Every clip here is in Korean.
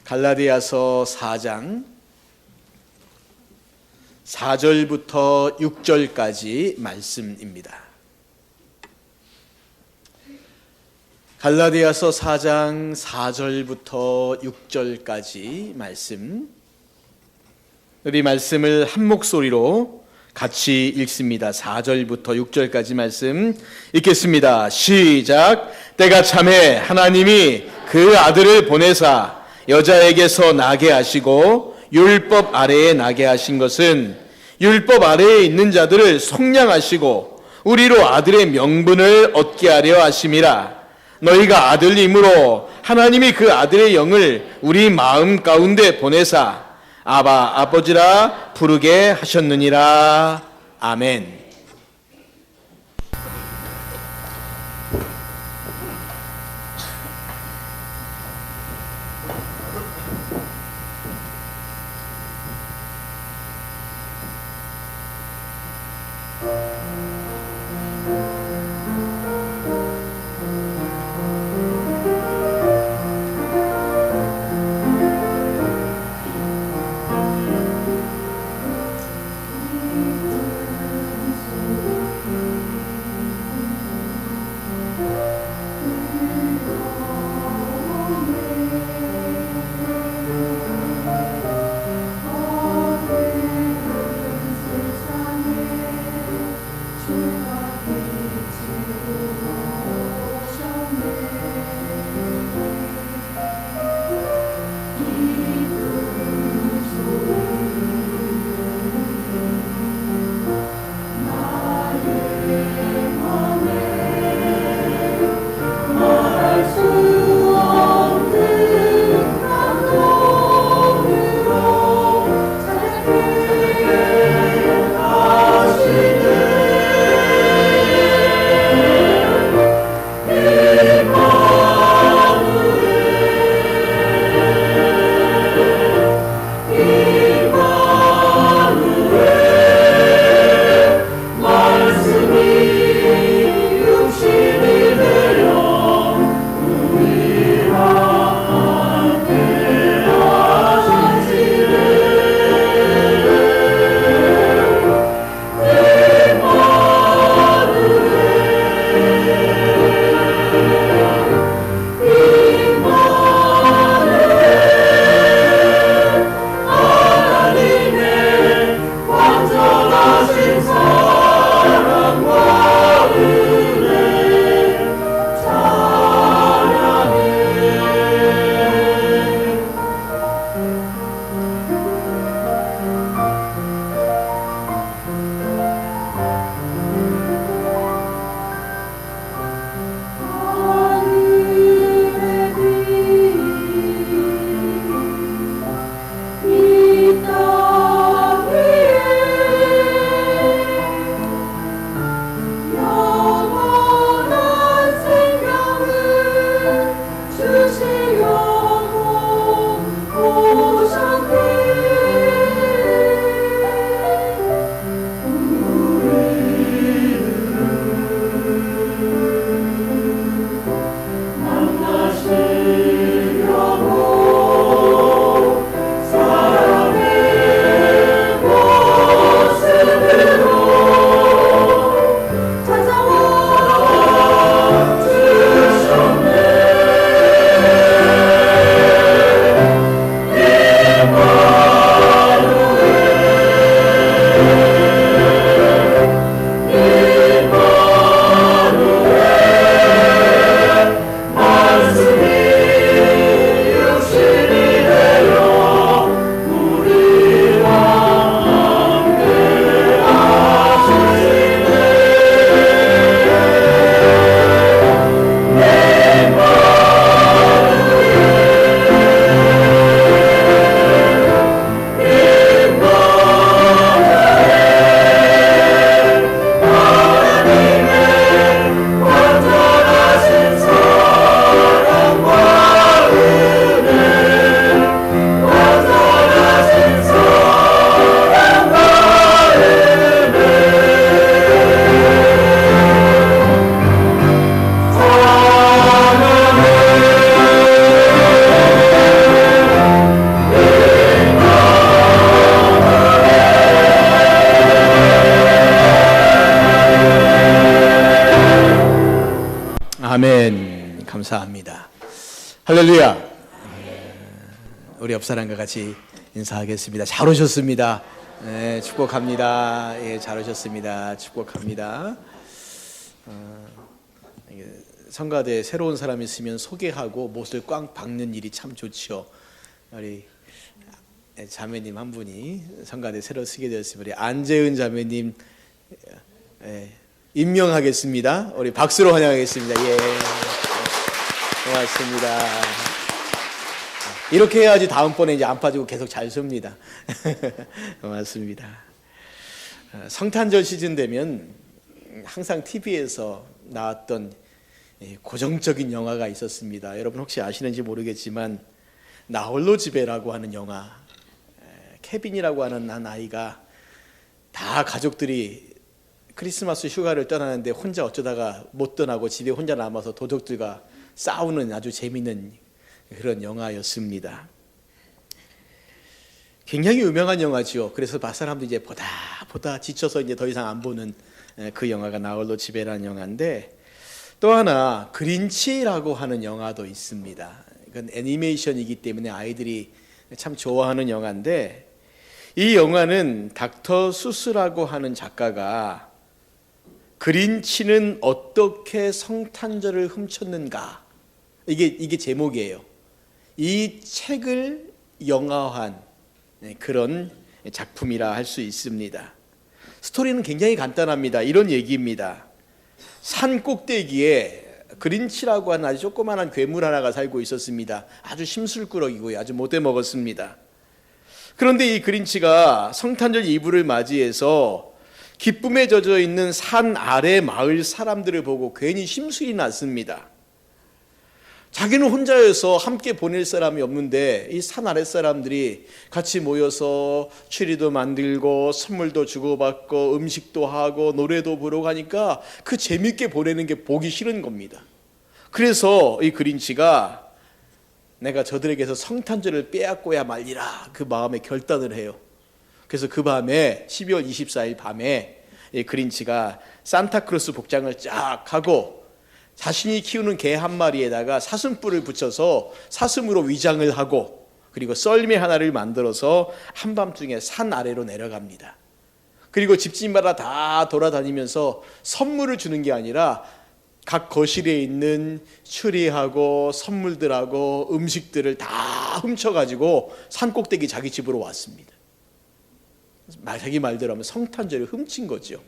갈라디아서 4장 4절부터 6절까지 말씀입니다. 갈라디아서 4장 4절부터 6절까지 말씀, 우리 말씀을 한 목소리로 같이 읽습니다. 4절부터 6절까지 말씀 읽겠습니다. 시작. 때가 차매 하나님이 그 아들을 보내사 여자에게서 나게 하시고 율법 아래에 나게 하신 것은 율법 아래에 있는 자들을 속량하시고 우리로 아들의 명분을 얻게 하려 하심이라. 너희가 아들임으로 하나님이 그 아들의 영을 우리 마음 가운데 보내사 아바 아버지라 부르게 하셨느니라. 아멘. 아멘. 감사합니다. 할렐루야. 우리 옆 사람과 같이 인사하겠습니다. 잘 오셨습니다. 네, 축복합니다. 예, 잘 오셨습니다. 축복합니다. 성가대에 새로운 사람이 있으면 소개하고 못을 꽉 박는 일이 참 좋죠. 우리 자매님 한 분이 성가대에 새로 쓰게 되었습니다. 우리 안재은 자매님 임명하겠습니다. 우리 박수로 환영하겠습니다. 예, 고맙습니다. 이렇게 해야지 다음번에 이제 안 빠지고 계속 잘 씁니다. 고맙습니다. 성탄절 시즌 되면 항상 TV에서 나왔던 고정적인 영화가 있었습니다. 여러분 혹시 아시는지 모르겠지만 나홀로 집에라고 하는 영화, 케빈이라고 하는 한 아이가 다 가족들이 크리스마스 휴가를 떠나는데 혼자 어쩌다가 못 떠나고 집에 혼자 남아서 도적들과 싸우는 아주 재미있는 그런 영화였습니다. 굉장히 유명한 영화지요. 그래서 사람들이 이제 보다 지쳐서 이제 더 이상 안 보는 그 영화가 나홀로 집에라는 영화인데, 또 하나 그린치라고 하는 영화도 있습니다. 이건 애니메이션이기 때문에 아이들이 참 좋아하는 영화인데, 이 영화는 닥터 수스라고 하는 작가가 그린치는 어떻게 성탄절을 훔쳤는가, 이게 제목이에요. 이 책을 영화화한 그런 작품이라 할 수 있습니다. 스토리는 굉장히 간단합니다. 이런 얘기입니다. 산 꼭대기에 그린치라고 하는 아주 조그마한 괴물 하나가 살고 있었습니다. 아주 심술꾸러기고요, 아주 못돼 먹었습니다. 그런데 이 그린치가 성탄절 이브를 맞이해서 기쁨에 젖어 있는 산 아래 마을 사람들을 보고 괜히 심술이 났습니다. 자기는 혼자여서 함께 보낼 사람이 없는데 이 산 아래 사람들이 같이 모여서 추리도 만들고 선물도 주고받고 음식도 하고 노래도 부르고 하니까 그 재밌게 보내는 게 보기 싫은 겁니다. 그래서 이 그린치가 내가 저들에게서 성탄절을 빼앗고야 말리라, 그 마음에 결단을 해요. 그래서 그 밤에 12월 24일 밤에 이 그린치가 산타크로스 복장을 쫙 하고 자신이 키우는 개 한 마리에다가 사슴뿔을 붙여서 사슴으로 위장을 하고, 그리고 썰매 하나를 만들어서 한밤중에 산 아래로 내려갑니다. 그리고 집집마다 다 돌아다니면서 선물을 주는 게 아니라 각 거실에 있는 추리하고 선물들하고 음식들을 다 훔쳐가지고 산꼭대기 자기 집으로 왔습니다. 자기 말대로 하면 성탄절을 훔친 거죠.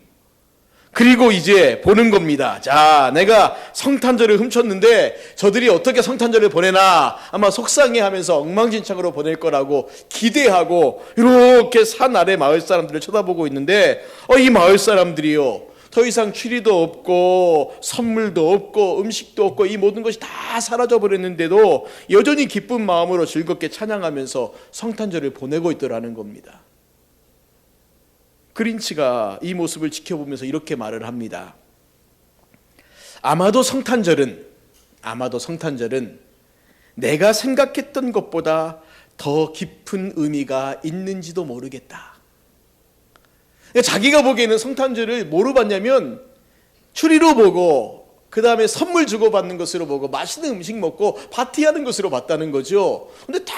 그리고 이제 보는 겁니다. 자, 내가 성탄절을 훔쳤는데 저들이 어떻게 성탄절을 보내나 아마 속상해하면서 엉망진창으로 보낼 거라고 기대하고 이렇게 산 아래 마을 사람들을 쳐다보고 있는데, 이 마을 사람들이요, 더 이상 추리도 없고 선물도 없고 음식도 없고 이 모든 것이 다 사라져 버렸는데도 여전히 기쁜 마음으로 즐겁게 찬양하면서 성탄절을 보내고 있더라는 겁니다. 그린치가 이 모습을 지켜보면서 이렇게 말을 합니다. 아마도 성탄절은 내가 생각했던 것보다 더 깊은 의미가 있는지도 모르겠다. 자기가 보기에는 성탄절을 뭐로 봤냐면 추리로 보고, 그 다음에 선물 주고받는 것으로 보고, 맛있는 음식 먹고 파티하는 것으로 봤다는 거죠. 근데 다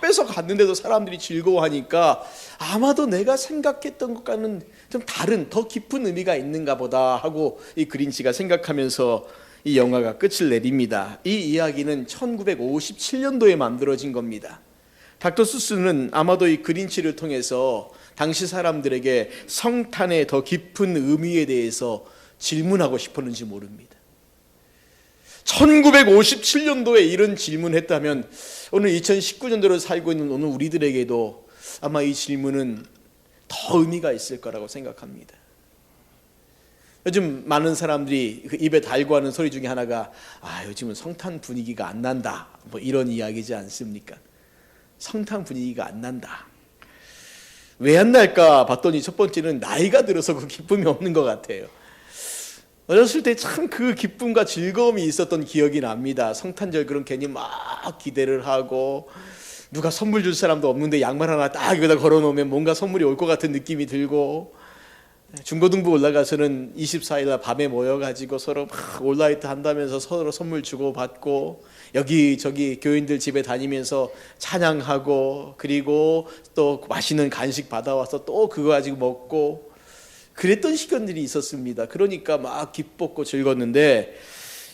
뺏어 갔는데도 사람들이 즐거워하니까 아마도 내가 생각했던 것과는 좀 다른 더 깊은 의미가 있는가 보다 하고 이 그린치가 생각하면서 이 영화가 끝을 내립니다. 이 이야기는 1957년도에 만들어진 겁니다. 닥터 수스는 아마도 이 그린치를 통해서 당시 사람들에게 성탄의 더 깊은 의미에 대해서 질문하고 싶었는지 모릅니다. 1957년도에 이런 질문했다면 오늘 2019년도를 살고 있는 오늘 우리들에게도 아마 이 질문은 더 의미가 있을 거라고 생각합니다. 요즘 많은 사람들이 그 입에 달고 하는 소리 중에 하나가 요즘은 성탄 분위기가 안 난다, 뭐 이런 이야기지 않습니까? 성탄 분위기가 안 난다. 왜 안 날까 봤더니 첫 번째는 나이가 들어서 그 기쁨이 없는 것 같아요. 어렸을 때 참 그 기쁨과 즐거움이 있었던 기억이 납니다. 성탄절 그런 괜히 막 기대를 하고, 누가 선물 줄 사람도 없는데 양말 하나 딱 여기다 걸어놓으면 뭔가 선물이 올 것 같은 느낌이 들고, 중고등부 올라가서는 24일 날 밤에 모여가지고 서로 막 온라이트 한다면서 서로 선물 주고 받고, 여기저기 교인들 집에 다니면서 찬양하고, 그리고 또 맛있는 간식 받아와서 또 그거 가지고 먹고, 그랬던 시간들이 있었습니다. 그러니까 막 기뻤고 즐거웠는데,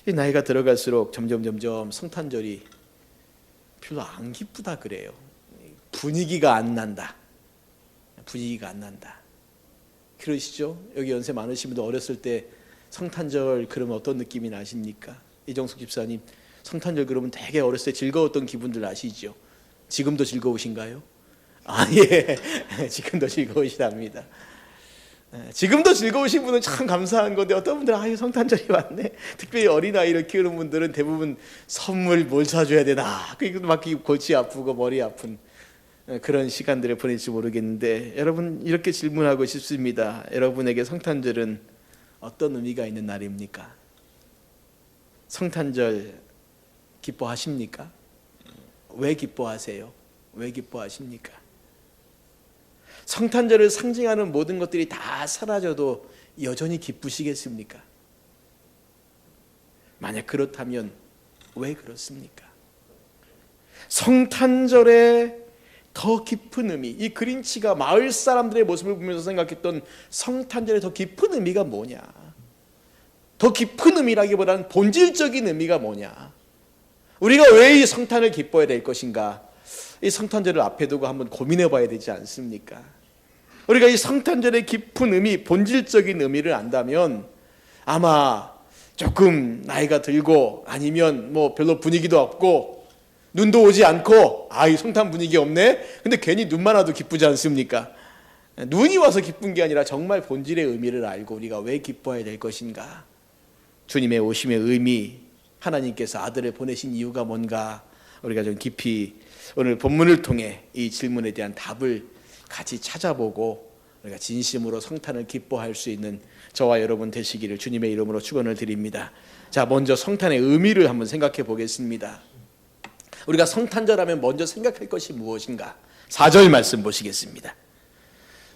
나이가 들어갈수록 점점 성탄절이 별로 안 기쁘다 그래요. 분위기가 안 난다. 그러시죠? 여기 연세 많으신 분들 어렸을 때 성탄절 그러면 어떤 느낌이 나십니까? 이정숙 집사님, 성탄절 그러면 되게 어렸을 때 즐거웠던 기분들 아시죠? 지금도 즐거우신가요? 예, 지금도 즐거우시답니다. 지금도 즐거우신 분은 참 감사한 건데, 어떤 분들은 성탄절이 왔네. 특별히 어린아이를 키우는 분들은 대부분 선물 뭘 사줘야 되나, 그리고 막 골치 아프고 머리 아픈 그런 시간들을 보낼지 모르겠는데, 여러분 이렇게 질문하고 싶습니다. 여러분에게 성탄절은 어떤 의미가 있는 날입니까? 성탄절 기뻐하십니까? 왜 기뻐하세요? 왜 기뻐하십니까? 성탄절을 상징하는 모든 것들이 다 사라져도 여전히 기쁘시겠습니까? 만약 그렇다면 왜 그렇습니까? 성탄절의 더 깊은 의미, 이 그린치가 마을 사람들의 모습을 보면서 생각했던 성탄절의 더 깊은 의미가 뭐냐? 더 깊은 의미라기보다는 본질적인 의미가 뭐냐? 우리가 왜 이 성탄을 기뻐해야 될 것인가? 이 성탄절을 앞에 두고 한번 고민해 봐야 되지 않습니까? 우리가 이 성탄절의 깊은 의미, 본질적인 의미를 안다면 아마 조금 나이가 들고, 아니면 뭐 별로 분위기도 없고 눈도 오지 않고, 이 성탄 분위기 없네? 근데 괜히 눈만 와도 기쁘지 않습니까? 눈이 와서 기쁜 게 아니라 정말 본질의 의미를 알고 우리가 왜 기뻐해야 될 것인가? 주님의 오심의 의미, 하나님께서 아들을 보내신 이유가 뭔가, 우리가 좀 깊이 오늘 본문을 통해 이 질문에 대한 답을 같이 찾아보고 우리가 진심으로 성탄을 기뻐할 수 있는 저와 여러분 되시기를 주님의 이름으로 축원을 드립니다. 자, 먼저 성탄의 의미를 한번 생각해 보겠습니다. 우리가 성탄절하면 먼저 생각할 것이 무엇인가? 4절 말씀 보시겠습니다.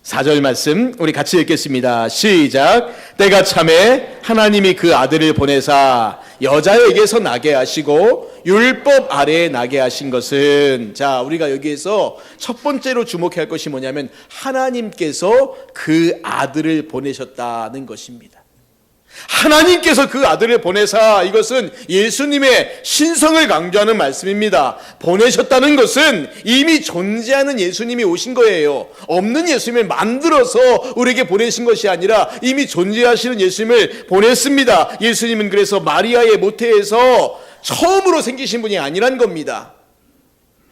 4절 말씀 우리 같이 읽겠습니다. 시작. 때가 참에 하나님이 그 아들을 보내사 여자에게서 나게 하시고 율법 아래에 나게 하신 것은, 자, 우리가 여기에서 첫 번째로 주목해야 할 것이 뭐냐면 하나님께서 그 아들을 보내셨다는 것입니다. 하나님께서 그 아들을 보내사, 이것은 예수님의 신성을 강조하는 말씀입니다. 보내셨다는 것은 이미 존재하는 예수님이 오신 거예요. 없는 예수님을 만들어서 우리에게 보내신 것이 아니라 이미 존재하시는 예수님을 보냈습니다. 예수님은 그래서 마리아의 모태에서 처음으로 생기신 분이 아니란 겁니다.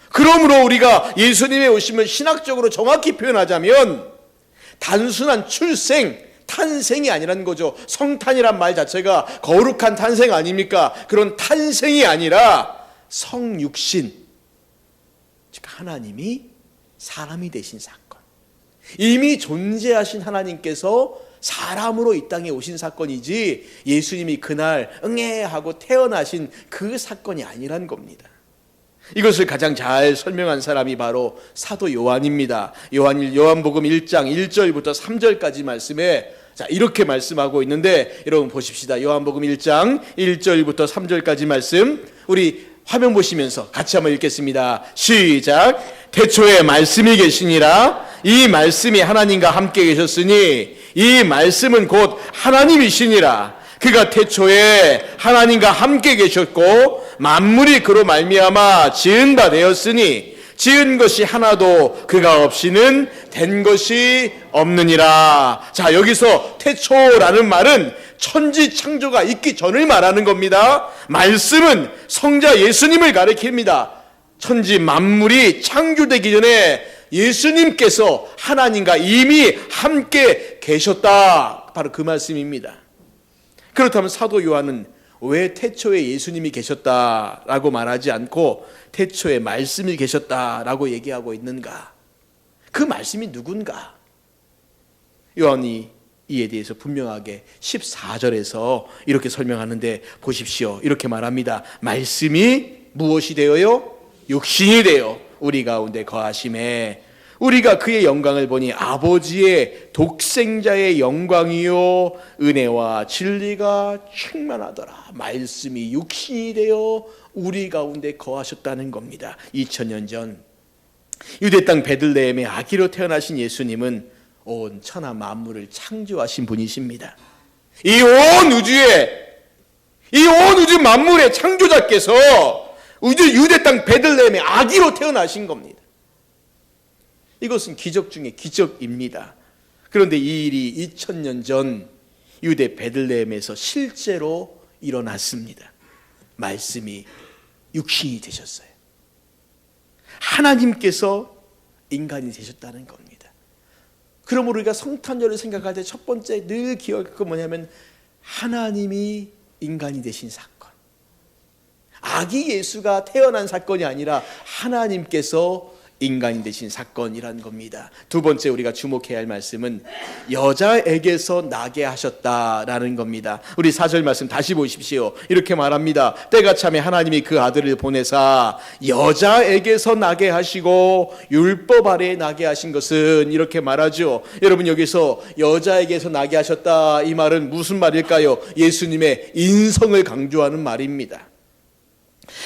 그러므로 우리가 예수님의 오심을 신학적으로 정확히 표현하자면 단순한 출생, 탄생이 아니라는 거죠. 성탄이란 말 자체가 거룩한 탄생 아닙니까? 그런 탄생이 아니라 성육신, 즉 하나님이 사람이 되신 사건, 이미 존재하신 하나님께서 사람으로 이 땅에 오신 사건이지 예수님이 그날 응애하고 태어나신 그 사건이 아니란 겁니다. 이것을 가장 잘 설명한 사람이 바로 사도 요한입니다. 요한복음 1장 1절부터 3절까지 말씀에 자, 이렇게 말씀하고 있는데, 여러분 보십시다. 요한복음 1장 1절부터 3절까지 말씀 우리 화면 보시면서 같이 한번 읽겠습니다. 시작. 태초에 말씀이 계시니라. 이 말씀이 하나님과 함께 계셨으니 이 말씀은 곧 하나님이시니라. 그가 태초에 하나님과 함께 계셨고 만물이 그로 말미암아 지은 바 되었으니 지은 것이 하나도 그가 없이는 된 것이 없느니라. 자, 여기서 태초라는 말은 천지 창조가 있기 전을 말하는 겁니다. 말씀은 성자 예수님을 가리킵니다. 천지 만물이 창조되기 전에 예수님께서 하나님과 이미 함께 계셨다. 바로 그 말씀입니다. 그렇다면 사도 요한은 왜 태초에 예수님이 계셨다라고 말하지 않고 태초에 말씀이 계셨다라고 얘기하고 있는가? 그 말씀이 누군가? 요한이 이에 대해서 분명하게 14절에서 이렇게 설명하는데 보십시오. 이렇게 말합니다. 말씀이 무엇이 되어요? 육신이 되어 우리 가운데 거하심에 우리가 그의 영광을 보니 아버지의 독생자의 영광이요 은혜와 진리가 충만하더라. 말씀이 육신이 되어 우리 가운데 거하셨다는 겁니다. 2000년 전 유대 땅 베들레헴의 아기로 태어나신 예수님은 온 천하 만물을 창조하신 분이십니다. 이 온 우주 만물의 창조자께서 유대 땅 베들레헴의 아기로 태어나신 겁니다. 이것은 기적 중에 기적입니다. 그런데 이 일이 2000년 전 유대 베들레헴에서 실제로 일어났습니다. 말씀이 육신이 되셨어요. 하나님께서 인간이 되셨다는 겁니다. 그러므로 우리가 성탄절을 생각할 때 첫 번째 늘 기억할 건 뭐냐면 하나님이 인간이 되신 사건. 아기 예수가 태어난 사건이 아니라 하나님께서 인간이 되신 사건이란 겁니다. 두 번째 우리가 주목해야 할 말씀은 여자에게서 나게 하셨다라는 겁니다. 우리 4절 말씀 다시 보십시오. 이렇게 말합니다. 때가 참에 하나님이 그 아들을 보내사 여자에게서 나게 하시고 율법 아래에 나게 하신 것은 이렇게 말하죠. 여러분 여기서 여자에게서 나게 하셨다 이 말은 무슨 말일까요? 예수님의 인성을 강조하는 말입니다.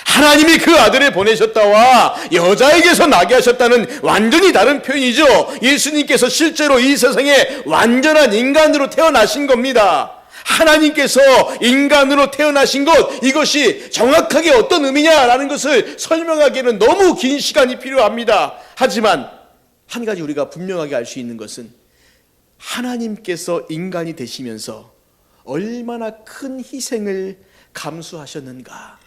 하나님이 그 아들을 보내셨다와 여자에게서 나게 하셨다는 완전히 다른 표현이죠. 예수님께서 실제로 이 세상에 완전한 인간으로 태어나신 겁니다. 하나님께서 인간으로 태어나신 것, 이것이 정확하게 어떤 의미냐라는 것을 설명하기에는 너무 긴 시간이 필요합니다. 하지만 한 가지 우리가 분명하게 알 수 있는 것은 하나님께서 인간이 되시면서 얼마나 큰 희생을 감수하셨는가,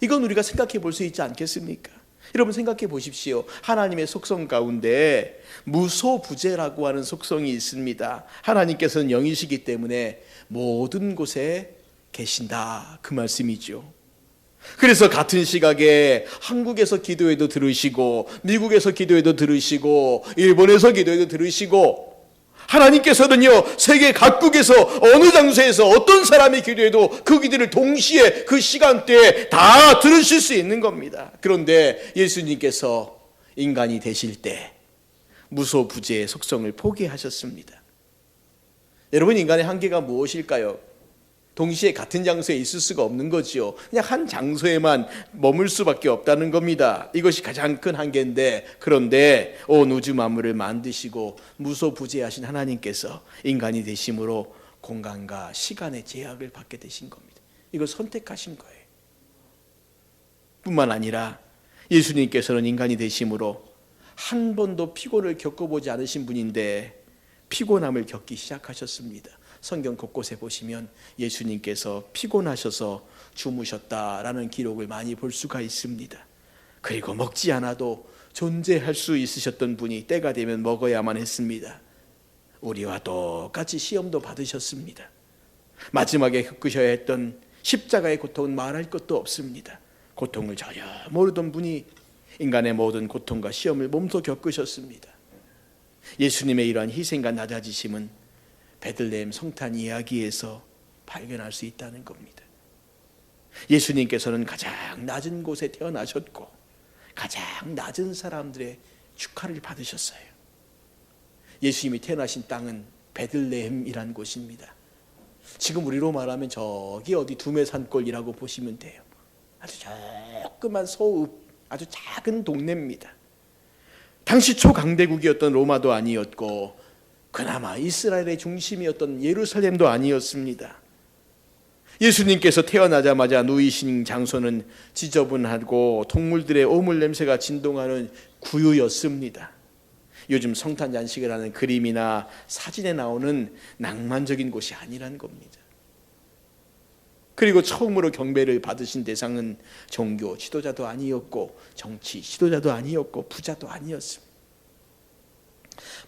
이건 우리가 생각해 볼 수 있지 않겠습니까? 여러분 생각해 보십시오. 하나님의 속성 가운데 무소부재라고 하는 속성이 있습니다. 하나님께서는 영이시기 때문에 모든 곳에 계신다, 그 말씀이죠. 그래서 같은 시각에 한국에서 기도해도 들으시고, 미국에서 기도해도 들으시고, 일본에서 기도해도 들으시고, 하나님께서는요 세계 각국에서 어느 장소에서 어떤 사람이 기도해도 그 기도를 동시에 그 시간대에 다 들으실 수 있는 겁니다. 그런데 예수님께서 인간이 되실 때 무소부재의 속성을 포기하셨습니다. 여러분 인간의 한계가 무엇일까요? 동시에 같은 장소에 있을 수가 없는 거지요. 그냥 한 장소에만 머물 수밖에 없다는 겁니다. 이것이 가장 큰 한계인데, 그런데 온 우주 만물을 만드시고 무소부재하신 하나님께서 인간이 되심으로 공간과 시간의 제약을 받게 되신 겁니다. 이걸 선택하신 거예요. 뿐만 아니라 예수님께서는 인간이 되심으로 한 번도 피곤을 겪어보지 않으신 분인데 피곤함을 겪기 시작하셨습니다. 성경 곳곳에 보시면 예수님께서 피곤하셔서 주무셨다라는 기록을 많이 볼 수가 있습니다. 그리고 먹지 않아도 존재할 수 있으셨던 분이 때가 되면 먹어야만 했습니다. 우리와 똑같이 시험도 받으셨습니다. 마지막에 겪으셔야 했던 십자가의 고통은 말할 것도 없습니다. 고통을 전혀 모르던 분이 인간의 모든 고통과 시험을 몸소 겪으셨습니다. 예수님의 이러한 희생과 낮아지심은 베들레헴 성탄 이야기에서 발견할 수 있다는 겁니다. 예수님께서는 가장 낮은 곳에 태어나셨고 가장 낮은 사람들의 축하를 받으셨어요. 예수님이 태어나신 땅은 베들레헴이란 곳입니다. 지금 우리로 말하면 저기 어디 두메산골이라고 보시면 돼요. 아주 조그만 소읍, 아주 작은 동네입니다. 당시 초강대국이었던 로마도 아니었고 그나마 이스라엘의 중심이었던 예루살렘도 아니었습니다. 예수님께서 태어나자마자 누이신 장소는 지저분하고 동물들의 오물 냄새가 진동하는 구유였습니다. 요즘 성탄 잔식을 하는 그림이나 사진에 나오는 낭만적인 곳이 아니란 겁니다. 그리고 처음으로 경배를 받으신 대상은 종교 지도자도 아니었고 정치 지도자도 아니었고 부자도 아니었습니다.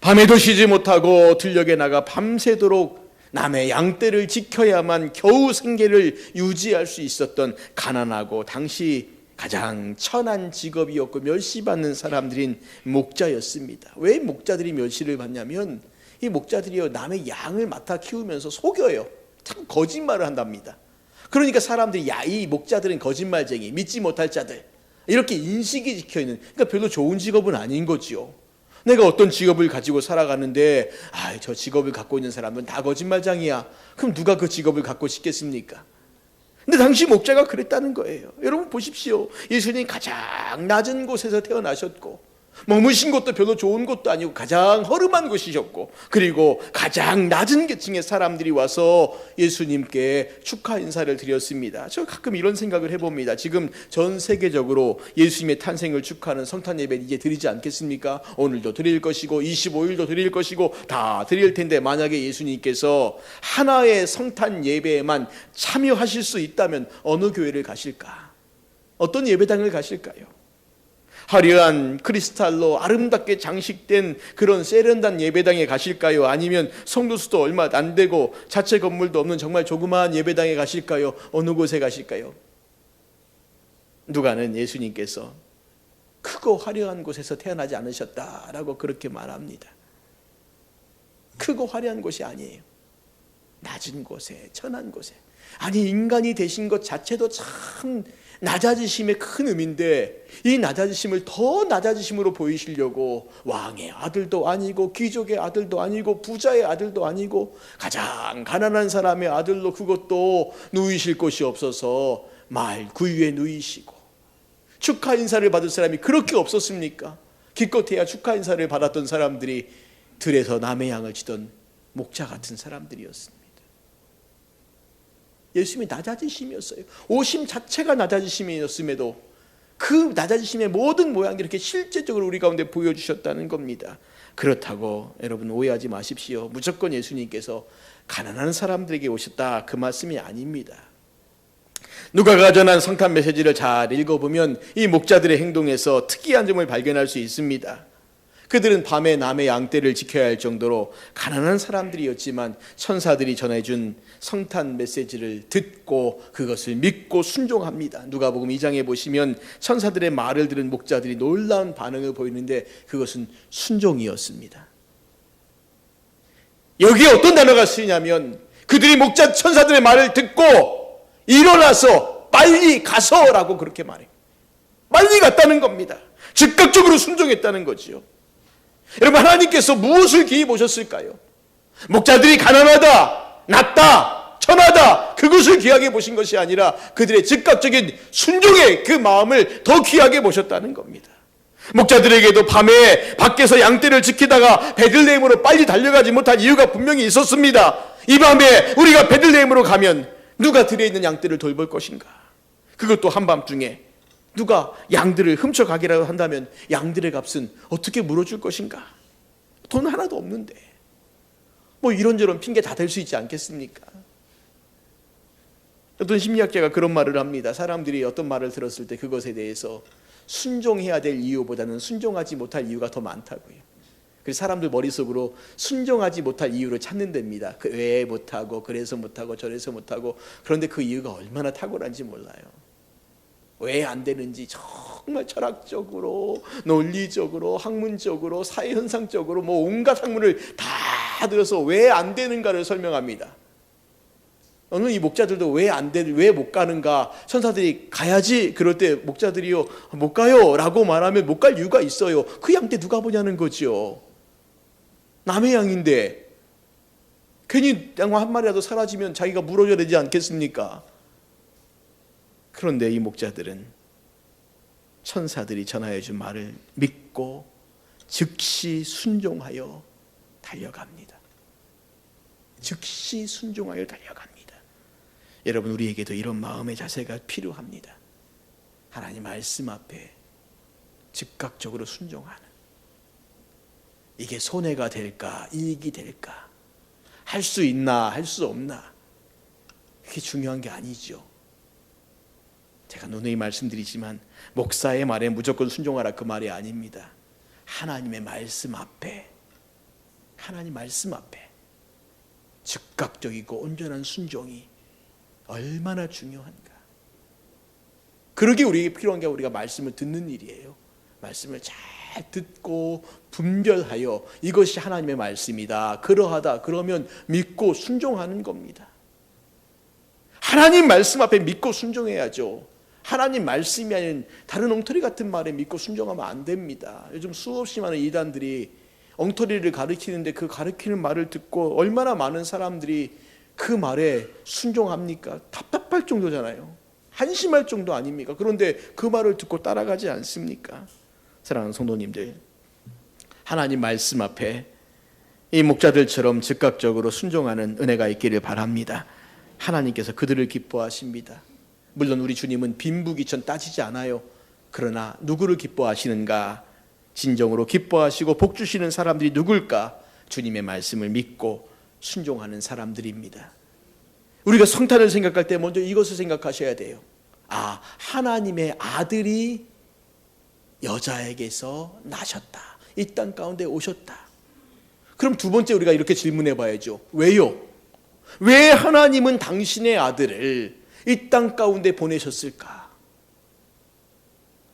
밤에도 쉬지 못하고 들녘에 나가 밤새도록 남의 양떼를 지켜야만 겨우 생계를 유지할 수 있었던 가난하고 당시 가장 천한 직업이었고 멸시받는 사람들인 목자였습니다. 왜 목자들이 멸시를 받냐면 이 목자들이요 남의 양을 맡아 키우면서 속여요. 참 거짓말을 한답니다. 그러니까 사람들이 야, 이 목자들은 거짓말쟁이, 믿지 못할 자들, 이렇게 인식이 지켜있는, 그러니까 별로 좋은 직업은 아닌 거지요. 내가 어떤 직업을 가지고 살아가는데 저 직업을 갖고 있는 사람은 다 거짓말장이야. 그럼 누가 그 직업을 갖고 싶겠습니까? 근데 당시 목자가 그랬다는 거예요. 여러분 보십시오. 예수님이 가장 낮은 곳에서 태어나셨고 머무신 곳도 별로 좋은 곳도 아니고 가장 허름한 곳이셨고, 그리고 가장 낮은 계층의 사람들이 와서 예수님께 축하 인사를 드렸습니다. 저 가끔 이런 생각을 해봅니다. 지금 전 세계적으로 예수님의 탄생을 축하하는 성탄 예배를 이제 드리지 않겠습니까? 오늘도 드릴 것이고 25일도 드릴 것이고 다 드릴 텐데, 만약에 예수님께서 하나의 성탄 예배에만 참여하실 수 있다면 어느 교회를 가실까? 어떤 예배당을 가실까요? 화려한 크리스탈로 아름답게 장식된 그런 세련된 예배당에 가실까요? 아니면 성도수도 얼마 안 되고 자체 건물도 없는 정말 조그마한 예배당에 가실까요? 어느 곳에 가실까요? 누가는 예수님께서 크고 화려한 곳에서 태어나지 않으셨다라고 그렇게 말합니다. 크고 화려한 곳이 아니에요. 낮은 곳에, 천한 곳에. 아니, 인간이 되신 것 자체도 참 낮아지심의 큰 의미인데, 이 낮아지심을 더 낮아지심으로 보이시려고 왕의 아들도 아니고 귀족의 아들도 아니고 부자의 아들도 아니고 가장 가난한 사람의 아들로, 그것도 누이실 곳이 없어서 말 구유에 누이시고, 축하 인사를 받을 사람이 그렇게 없었습니까? 기껏해야 축하 인사를 받았던 사람들이 들에서 남의 양을 치던 목자 같은 사람들이었습니다. 예수님이 낮아지심이었어요. 오심 자체가 낮아지심이었음에도 그 낮아지심의 모든 모양들이 이렇게 실제적으로 우리 가운데 보여주셨다는 겁니다. 그렇다고 여러분 오해하지 마십시오. 무조건 예수님께서 가난한 사람들에게 오셨다, 그 말씀이 아닙니다. 누가가 전한 성탄 메시지를 잘 읽어보면 이 목자들의 행동에서 특이한 점을 발견할 수 있습니다. 그들은 밤에 남의 양떼를 지켜야 할 정도로 가난한 사람들이었지만 천사들이 전해준 성탄 메시지를 듣고 그것을 믿고 순종합니다. 누가복음 2장에 보시면 천사들의 말을 들은 목자들이 놀라운 반응을 보이는데 그것은 순종이었습니다. 여기에 어떤 단어가 쓰이냐면, 그들이 목자 천사들의 말을 듣고 일어나서 빨리 가서라고 그렇게 말해요. 빨리 갔다는 겁니다. 즉각적으로 순종했다는 거지요. 여러분, 하나님께서 무엇을 기히 보셨을까요? 목자들이 가난하다, 낮다, 천하다, 그것을 귀하게 보신 것이 아니라 그들의 즉각적인 순종의 그 마음을 더 귀하게 보셨다는 겁니다. 목자들에게도 밤에 밖에서 양떼를 지키다가 베들레헴으로 빨리 달려가지 못한 이유가 분명히 있었습니다. 이 밤에 우리가 베들레헴으로 가면 누가 들에 있는 양떼를 돌볼 것인가? 그것도 한밤중에 누가 양들을 훔쳐가기라도 한다면 양들의 값은 어떻게 물어줄 것인가? 돈 하나도 없는데 뭐 이런저런 핑계 다 댈 수 있지 않겠습니까? 어떤 심리학자가 그런 말을 합니다. 사람들이 어떤 말을 들었을 때 그것에 대해서 순종해야 될 이유보다는 순종하지 못할 이유가 더 많다고요. 그래서 사람들 머릿속으로 순종하지 못할 이유를 찾는 데입니다. 왜 못하고, 그래서 못하고, 저래서 못하고. 그런데 그 이유가 얼마나 탁월한지 몰라요. 왜 안 되는지 정말 철학적으로, 논리적으로, 학문적으로, 사회현상적으로 뭐 온갖 학문을 다 들어서 왜 안 되는가를 설명합니다. 어느 이 목자들도 왜 못 가는가? 천사들이 가야지. 그럴 때 목자들이요, 못 가요 라고 말하면 못 갈 이유가 있어요. 그 양떼 누가 보냐는 거죠. 남의 양인데 괜히 양 한 마리라도 사라지면 자기가 물어줘야 되지 않겠습니까? 그런데 이 목자들은 천사들이 전하여 준 말을 믿고 즉시 순종하여 달려갑니다. 즉시 순종하여 달려갑니다. 여러분, 우리에게도 이런 마음의 자세가 필요합니다. 하나님 말씀 앞에 즉각적으로 순종하는, 이게 손해가 될까, 이익이 될까, 할 수 있나, 할 수 없나, 그게 중요한 게 아니죠. 제가 누누이 말씀드리지만 목사의 말에 무조건 순종하라, 그 말이 아닙니다. 하나님의 말씀 앞에, 하나님 말씀 앞에 즉각적이고 온전한 순종이 얼마나 중요한가. 그러기 우리에게 필요한 게 우리가 말씀을 듣는 일이에요. 말씀을 잘 듣고 분별하여 이것이 하나님의 말씀이다, 그러하다, 그러면 믿고 순종하는 겁니다. 하나님 말씀 앞에 믿고 순종해야죠. 하나님 말씀이 아닌 다른 엉터리 같은 말에 믿고 순종하면 안 됩니다. 요즘 수없이 많은 이단들이 엉터리를 가르치는데 그 가르치는 말을 듣고 얼마나 많은 사람들이 그 말에 순종합니까? 답답할 정도잖아요. 한심할 정도 아닙니까? 그런데 그 말을 듣고 따라가지 않습니까? 사랑하는 성도님들, 하나님 말씀 앞에 이 목자들처럼 즉각적으로 순종하는 은혜가 있기를 바랍니다. 하나님께서 그들을 기뻐하십니다. 물론 우리 주님은 빈부귀천 따지지 않아요. 그러나 누구를 기뻐하시는가? 진정으로 기뻐하시고 복 주시는 사람들이 누굴까? 주님의 말씀을 믿고 순종하는 사람들입니다. 우리가 성탄을 생각할 때 먼저 이것을 생각하셔야 돼요. 아, 하나님의 아들이 여자에게서 나셨다. 이 땅 가운데 오셨다. 그럼 두 번째 우리가 이렇게 질문해 봐야죠. 왜요? 왜 하나님은 당신의 아들을 이 땅 가운데 보내셨을까?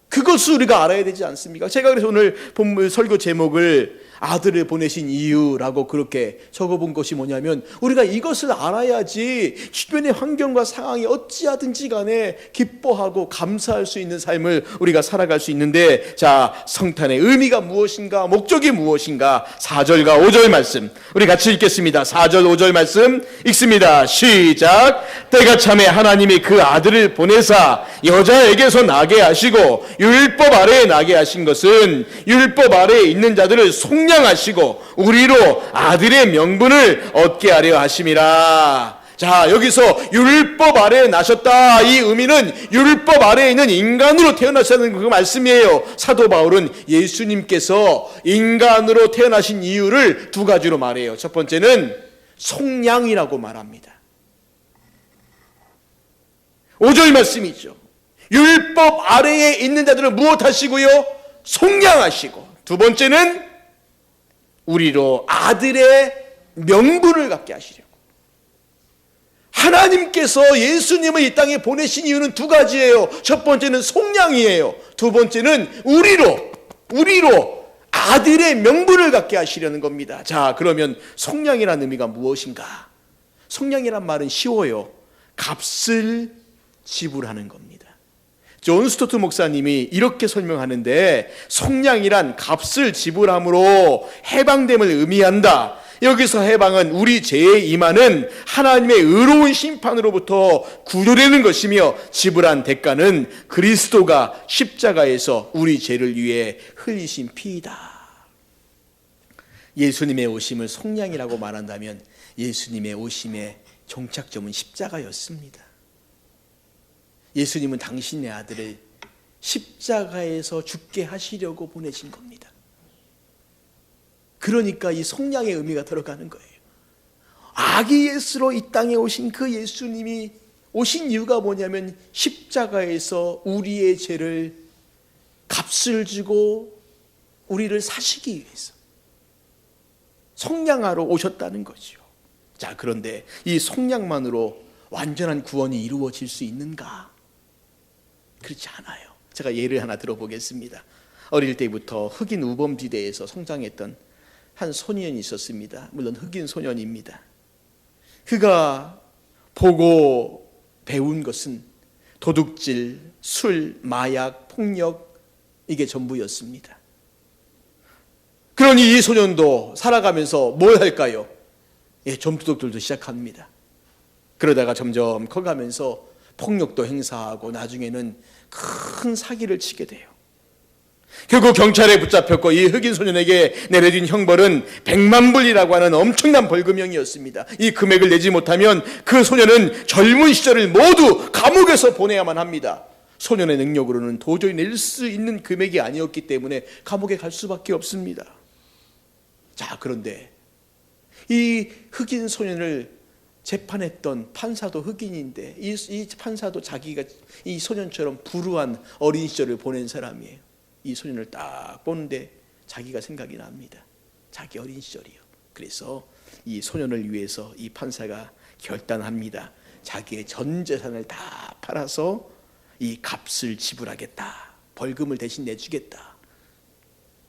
그것을 우리가 알아야 되지 않습니까? 제가 그래서 오늘 본문 설교 제목을 아들을 보내신 이유라고 그렇게 적어본 것이 뭐냐면, 우리가 이것을 알아야지 주변의 환경과 상황이 어찌하든지 간에 기뻐하고 감사할 수 있는 삶을 우리가 살아갈 수 있는데, 자, 성탄의 의미가 무엇인가, 목적이 무엇인가, 4절과 5절 말씀 우리 같이 읽겠습니다. 4절 5절 말씀 읽습니다. 시작. 때가 참에 하나님이 그 아들을 보내사 여자에게서 나게 하시고 율법 아래에 나게 하신 것은 율법 아래에 있는 자들을 속량하시고 우리로 아들의 명분을 얻게 하려 하심이라. 자, 여기서 율법 아래에 나셨다, 이 의미는 율법 아래에 있는 인간으로 태어나셨다는 그 말씀이에요. 사도 바울은 예수님께서 인간으로 태어나신 이유를 두 가지로 말해요. 첫 번째는 속량이라고 말합니다. 5절 말씀이죠. 율법 아래에 있는 자들을 무엇하시고요? 속량하시고, 두 번째는 우리로 아들의 명분을 갖게 하시려고. 하나님께서 예수님을 이 땅에 보내신 이유는 두 가지예요. 첫 번째는 속량이에요. 두 번째는 우리로 아들의 명분을 갖게 하시려는 겁니다. 자, 그러면 속량이라는 의미가 무엇인가? 속량이란 말은 쉬워요. 값을 지불하는 겁니다. 존 스토트 목사님이 이렇게 설명하는데, 속량이란 값을 지불함으로 해방됨을 의미한다. 여기서 해방은 우리 죄에 임하는 하나님의 의로운 심판으로부터 구조되는 것이며, 지불한 대가는 그리스도가 십자가에서 우리 죄를 위해 흘리신 피이다. 예수님의 오심을 속량이라고 말한다면 예수님의 오심의 종착점은 십자가였습니다. 예수님은 당신의 아들을 십자가에서 죽게 하시려고 보내신 겁니다. 그러니까 이 속량의 의미가 들어가는 거예요. 아기 예수로 이 땅에 오신 그 예수님이 오신 이유가 뭐냐면, 십자가에서 우리의 죄를 값을 주고 우리를 사시기 위해서 속량하러 오셨다는 거죠. 자, 그런데 이 속량만으로 완전한 구원이 이루어질 수 있는가? 그렇지 않아요. 제가 예를 하나 들어보겠습니다. 어릴 때부터 흑인 우범지대에서 성장했던 한 소년이 있었습니다. 물론 흑인 소년입니다. 그가 보고 배운 것은 도둑질, 술, 마약, 폭력, 이게 전부였습니다. 그러니 이 소년도 살아가면서 뭘 할까요? 점투독들도 시작합니다. 그러다가 점점 커가면서 폭력도 행사하고 나중에는 큰 사기를 치게 돼요. 결국 경찰에 붙잡혔고, 이 흑인 소년에게 내려진 형벌은 100만 불이라고 하는 엄청난 벌금형이었습니다. 이 금액을 내지 못하면 그 소년은 젊은 시절을 모두 감옥에서 보내야만 합니다. 소년의 능력으로는 도저히 낼 수 있는 금액이 아니었기 때문에 감옥에 갈 수밖에 없습니다. 자, 그런데 이 흑인 소년을 재판했던 판사도 흑인인데, 이 판사도 자기가 이 소년처럼 불우한 어린 시절을 보낸 사람이에요. 이 소년을 딱 보는데 자기가 생각이 납니다. 자기 어린 시절이요. 그래서 이 소년을 위해서 이 판사가 결단합니다. 자기의 전 재산을 다 팔아서 이 값을 지불하겠다. 벌금을 대신 내주겠다.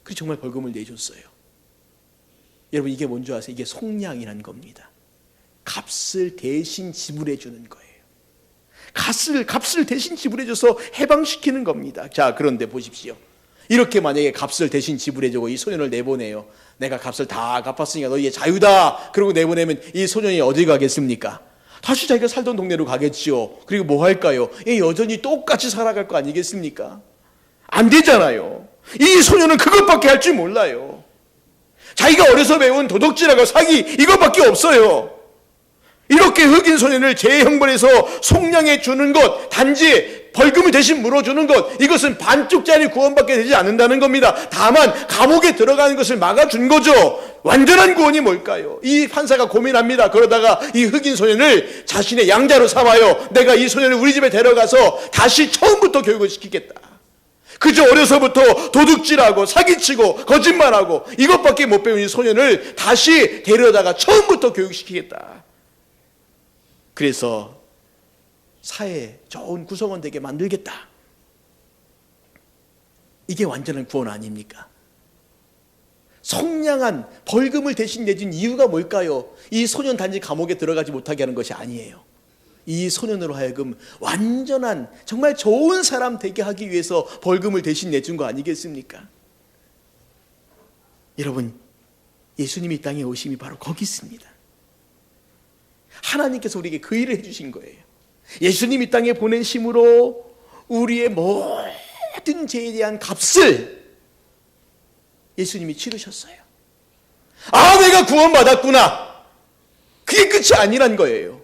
그래서 정말 벌금을 내줬어요. 여러분, 이게 뭔지 아세요? 이게 속량이라는 겁니다. 값을 대신 지불해 주는 거예요. 값을 대신 지불해줘서 해방시키는 겁니다. 자, 그런데 보십시오. 이렇게 만약에 값을 대신 지불해주고 이 소년을 내보내요. 내가 값을 다 갚았으니까 너희의 자유다. 그러고 내보내면 이 소년이 어디 가겠습니까? 다시 자기가 살던 동네로 가겠죠. 그리고 뭐 할까요? 여전히 똑같이 살아갈 거 아니겠습니까? 안 되잖아요. 이 소년은 그것밖에 할 줄 몰라요. 자기가 어려서 배운 도둑질하고 사기 이것밖에 없어요. 이렇게 흑인 소년을 재형벌해서 속량해 주는 것, 단지 벌금을 대신 물어주는 것, 이것은 반쪽짜리 구원밖에 되지 않는다는 겁니다. 다만 감옥에 들어가는 것을 막아준 거죠. 완전한 구원이 뭘까요? 이 판사가 고민합니다. 그러다가 이 흑인 소년을 자신의 양자로 삼아요. 내가 이 소년을 우리 집에 데려가서 다시 처음부터 교육을 시키겠다. 그저 어려서부터 도둑질하고 사기치고 거짓말하고 이것밖에 못 배운 이 소년을 다시 데려다가 처음부터 교육시키겠다. 그래서 사회에 좋은 구성원 되게 만들겠다. 이게 완전한 구원 아닙니까? 속량한 벌금을 대신 내준 이유가 뭘까요? 이 소년 단지 감옥에 들어가지 못하게 하는 것이 아니에요. 이 소년으로 하여금 완전한 정말 좋은 사람 되게 하기 위해서 벌금을 대신 내준 거 아니겠습니까? 여러분, 예수님이 이 땅에 오심이 바로 거기 있습니다. 하나님께서 우리에게 그 일을 해주신 거예요. 예수님이 이 땅에 보내심으로 우리의 모든 죄에 대한 값을 예수님이 치르셨어요. 아, 내가 구원받았구나. 그게 끝이 아니란 거예요.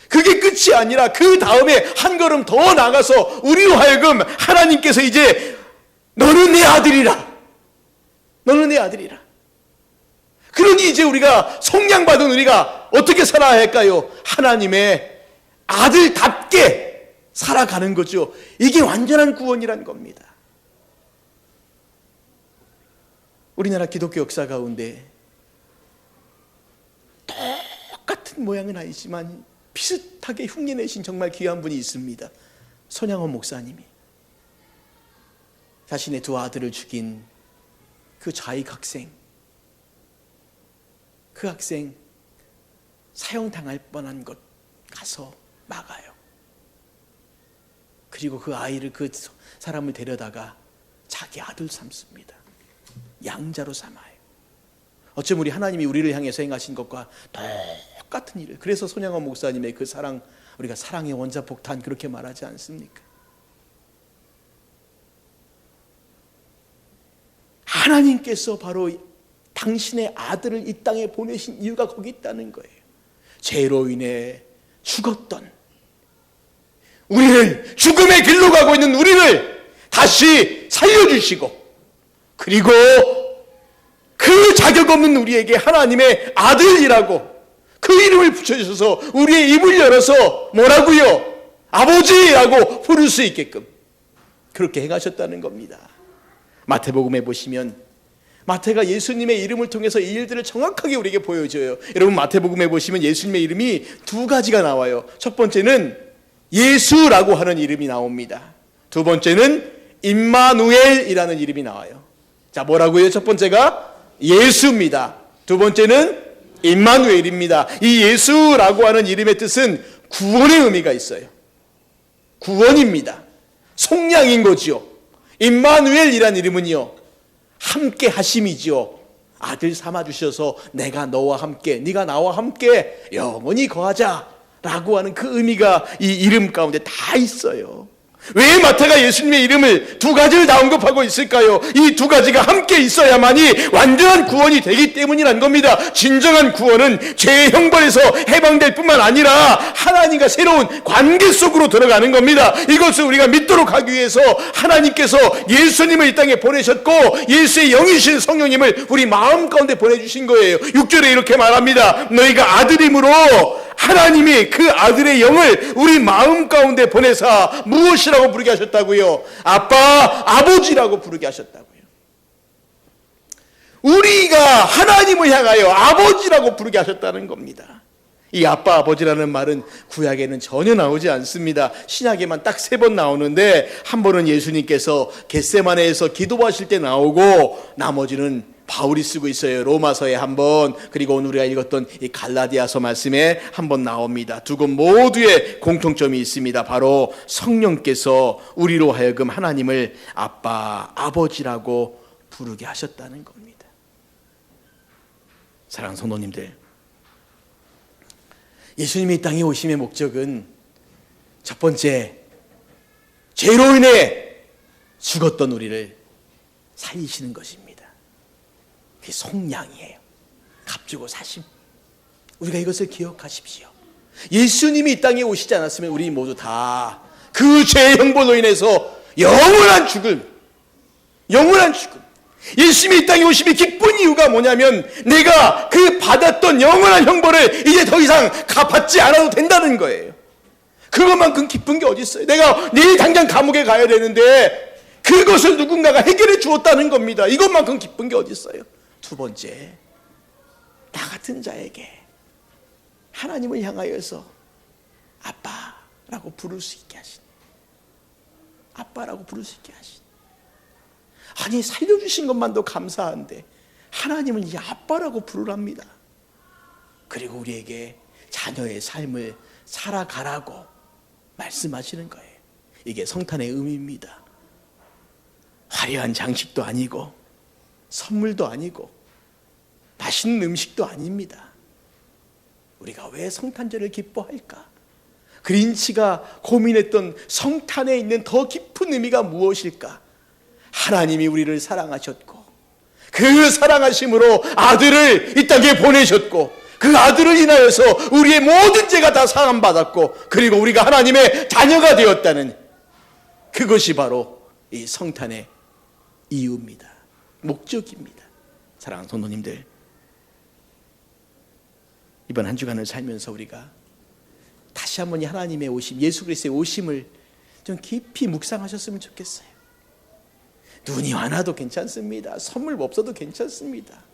그게 끝이 아니라 그 다음에 한 걸음 더 나가서 우리로 하여금 하나님께서 이제 너는 내 아들이라. 너는 내 아들이라. 그러니 이제 우리가 속량받은 우리가 어떻게 살아야 할까요? 하나님의 아들답게 살아가는 거죠. 이게 완전한 구원이란 겁니다. 우리나라 기독교 역사 가운데 똑같은 모양은 아니지만 비슷하게 흉내내신 정말 귀한 분이 있습니다. 손양원 목사님이 자신의 두 아들을 죽인 그 좌익 학생, 그 학생 사형당할 뻔한 것 가서 막아요. 그리고 그 아이를, 그 사람을 데려다가 자기 아들 삼습니다. 양자로 삼아요. 어쩜 우리 하나님이 우리를 향해서 행하신 것과 똑같은 일을. 그래서 손양원 목사님의 그 사랑, 우리가 사랑의 원자폭탄 그렇게 말하지 않습니까? 하나님께서 바로 당신의 아들을 이 땅에 보내신 이유가 거기 있다는 거예요. 죄로 인해 죽었던 우리를, 죽음의 길로 가고 있는 우리를 다시 살려주시고, 그리고 그 자격 없는 우리에게 하나님의 아들이라고 그 이름을 붙여주셔서 우리의 입을 열어서 뭐라고요? 아버지라고 부를 수 있게끔 그렇게 행하셨다는 겁니다. 마태복음에 보시면 마태가 예수님의 이름을 통해서 이 일들을 정확하게 우리에게 보여줘요. 여러분, 마태복음에 보시면 예수님의 이름이 두 가지가 나와요. 첫 번째는 예수라고 하는 이름이 나옵니다. 두 번째는 임마누엘이라는 이름이 나와요. 자, 뭐라고요? 첫 번째가 예수입니다. 두 번째는 임마누엘입니다. 이 예수라고 하는 이름의 뜻은 구원의 의미가 있어요. 구원입니다. 속량인 거죠. 임마누엘이라는 이름은요, 함께 하심이죠. 아들 삼아 주셔서 내가 너와 함께, 네가 나와 함께 영원히 거하자라고 하는 그 의미가 이 이름 가운데 다 있어요. 왜 마태가 예수님의 이름을 두 가지를 다 언급하고 있을까요? 이 두 가지가 함께 있어야만이 완전한 구원이 되기 때문이란 겁니다. 진정한 구원은 죄의 형벌에서 해방될 뿐만 아니라 하나님과 새로운 관계 속으로 들어가는 겁니다. 이것을 우리가 믿도록 하기 위해서 하나님께서 예수님을 이 땅에 보내셨고, 예수의 영이신 성령님을 우리 마음 가운데 보내주신 거예요. 6절에 이렇게 말합니다. 너희가 아들임으로 하나님이 그 아들의 영을 우리 마음 가운데 보내사 무엇이라고 부르게 하셨다고요? 아빠, 아버지라고 부르게 하셨다고요. 우리가 하나님을 향하여 아버지라고 부르게 하셨다는 겁니다. 이 아빠, 아버지라는 말은 구약에는 전혀 나오지 않습니다. 신약에만 딱 3번 나오는데, 한 번은 예수님께서 겟세마네에서 기도하실 때 나오고, 나머지는 바울이 쓰고 있어요. 로마서에 한번, 그리고 오늘 우리가 읽었던 이 갈라디아서 말씀에 한번 나옵니다. 두 권 모두에 공통점이 있습니다. 바로 성령께서 우리로 하여금 하나님을 아빠, 아버지라고 부르게 하셨다는 겁니다. 사랑하는 성도님들, 예수님이 이 땅에 오심의 목적은 첫 번째, 죄로 인해 죽었던 우리를 살리시는 것입니다. 그게 속량이에요. 값주고 사심. 우리가 이것을 기억하십시오. 예수님이 이 땅에 오시지 않았으면 우리 모두 다 그 죄의 형벌로 인해서 영원한 죽음, 예수님이 이 땅에 오심이 기쁜 이유가 뭐냐면 내가 그 받았던 영원한 형벌을 이제 더 이상 갚지 않아도 된다는 거예요. 그것만큼 기쁜 게 어디 있어요? 내가 내일 당장 감옥에 가야 되는데 그것을 누군가가 해결해 주었다는 겁니다. 이것만큼 기쁜 게 어디 있어요? 두 번째, 나 같은 자에게 하나님을 향하여서 아빠라고 부를 수 있게 하신, 아빠라고 부를 수 있게 하신. 아니, 살려주신 것만도 감사한데 하나님은 이제 아빠라고 부르랍니다. 그리고 우리에게 자녀의 삶을 살아가라고 말씀하시는 거예요. 이게 성탄의 의미입니다. 화려한 장식도 아니고 선물도 아니고 맛있는 음식도 아닙니다. 우리가 왜 성탄절을 기뻐할까? 그린치가 고민했던 성탄에 있는 더 깊은 의미가 무엇일까? 하나님이 우리를 사랑하셨고 그 사랑하심으로 아들을 이 땅에 보내셨고 그 아들을 인하여서 우리의 모든 죄가 다 사함받았고 그리고 우리가 하나님의 자녀가 되었다는 그것이 바로 이 성탄의 이유입니다. 목적입니다. 사랑하는 성도님들, 이번 한 주간을 살면서 우리가 다시 한번 이 하나님의 오심, 예수 그리스도의 오심을 좀 깊이 묵상하셨으면 좋겠어요. 눈이 와나도 괜찮습니다. 선물 없어도 괜찮습니다.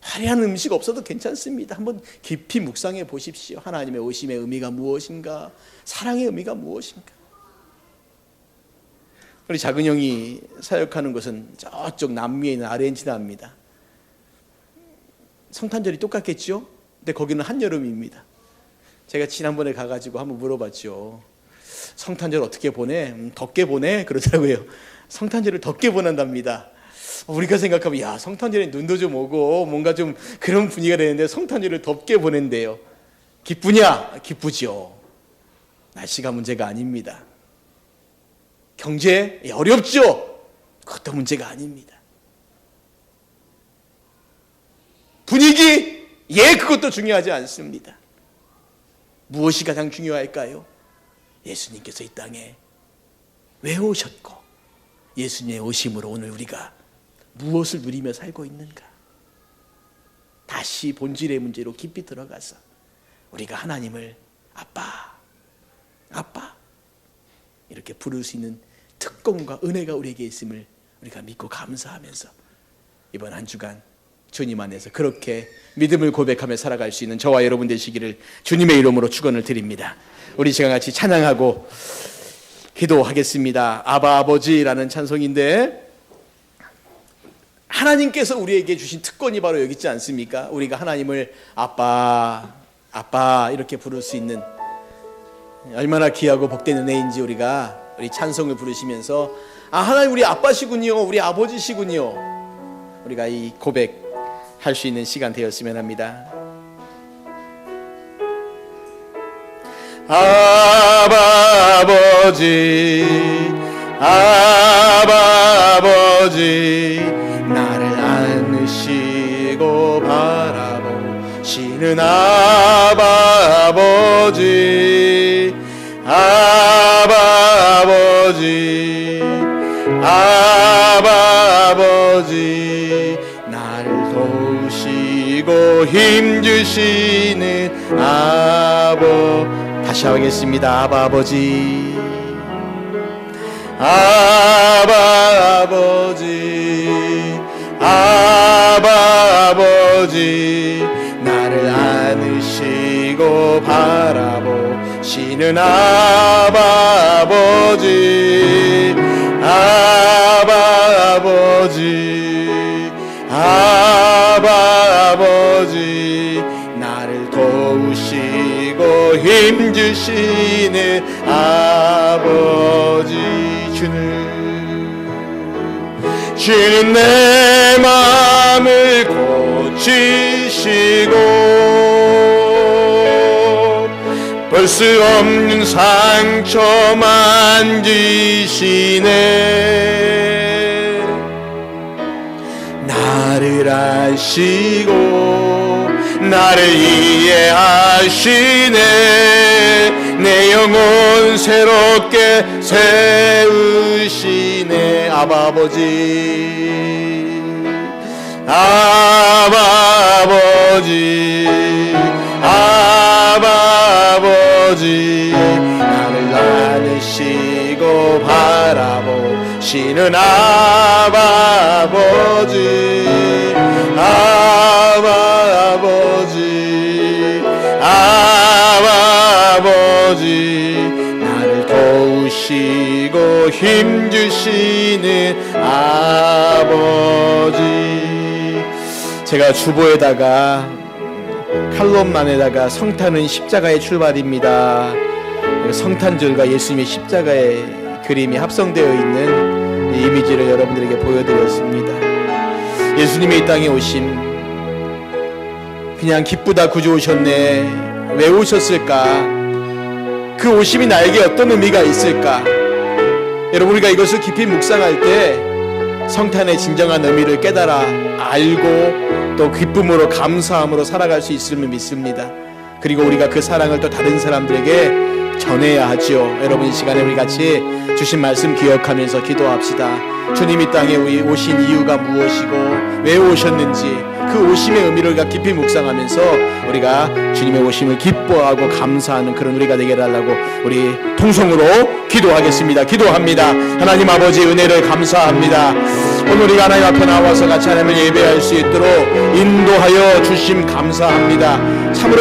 화려한 음식 없어도 괜찮습니다. 한번 깊이 묵상해 보십시오. 하나님의 오심의 의미가 무엇인가? 사랑의 의미가 무엇인가? 우리 작은 형이 사역하는 곳은 저쪽 남미에 있는 아르헨티나입니다. 성탄절이 똑같겠죠? 근데 거기는 한여름입니다. 제가 지난번에 가가지고 한번 물어봤죠. 성탄절 어떻게 보내? 덥게 보내? 그러더라고요. 성탄절을 덥게 보낸답니다. 우리가 생각하면 야, 성탄절에 눈도 좀 오고 뭔가 좀 그런 분위기가 되는데 성탄절을 덥게 보낸대요. 기쁘냐? 기쁘죠. 날씨가 문제가 아닙니다. 경제 어렵죠? 그것도 문제가 아닙니다. 분위기? 그것도 중요하지 않습니다. 무엇이 가장 중요할까요? 예수님께서 이 땅에 왜 오셨고 예수님의 오심으로 오늘 우리가 무엇을 누리며 살고 있는가? 다시 본질의 문제로 깊이 들어가서 우리가 하나님을 아빠 이렇게 부를 수 있는 특권과 은혜가 우리에게 있음을 우리가 믿고 감사하면서 이번 한 주간 주님 안에서 그렇게 믿음을 고백하며 살아갈 수 있는 저와 여러분 되시기를 주님의 이름으로 축원을 드립니다. 우리 시간 같이 찬양하고 기도하겠습니다. 아바 아버지라는 찬송인데 하나님께서 우리에게 주신 특권이 바로 여기 있지 않습니까? 우리가 하나님을 아빠 이렇게 부를 수 있는 얼마나 귀하고 복된 은혜인지 우리 찬송을 부르시면서 하나님 우리 아빠시군요, 우리 아버지시군요, 우리가 이 고백할 수 있는 시간 되었으면 합니다. 아바 아버지 나를 안으시고 바라보시는 아바 아버지 나를 도우시고 힘주시는 다시 하겠습니다. 아바 아버지 나를 안으시고 바라보시는 아바 아버지 주는 내 마음을 고치시고 볼 수 없는 상처 만지시네. 나를 아시고 나를 이해하시네. 내 영혼 새롭게 세우시네. 아바 아버지, 아바 아버지, 아바 아버지, 나를 안으시고 바라보시는 아바 아버지, 아바 아버지, 아바 아버지, 나를 도우시고 힘주시는 아버지. 제가 주보에다가 칼럼만에다가 성탄은 십자가의 출발입니다, 성탄절과 예수님의 십자가의 그림이 합성되어 있는 이 이미지를 여러분들에게 보여드렸습니다. 예수님이 이 땅에 오심, 그냥 기쁘다 구주 오셨네, 왜 오셨을까? 그 오심이 나에게 어떤 의미가 있을까? 여러분, 우리가 이것을 깊이 묵상할 때 성탄의 진정한 의미를 깨달아 알고 또 기쁨으로 감사함으로 살아갈 수 있음을 믿습니다. 그리고 우리가 그 사랑을 또 다른 사람들에게 전해야 하지요. 여러분, 이 시간에 우리 같이 주신 말씀 기억하면서 기도합시다. 주님 이 땅에 오신 이유가 무엇이고 왜 오셨는지 그 오심의 의미를 우리가 깊이 묵상하면서 우리가 주님의 오심을 기뻐하고 감사하는 그런 우리가 되게 해달라고 우리 통성으로 기도하겠습니다. 기도합니다. 하나님 아버지, 은혜를 감사합니다. 오늘 우리가 하나님 앞에 나와서 같이 하나님을 예배할 수 있도록 인도하여 주심 감사합니다. 참으로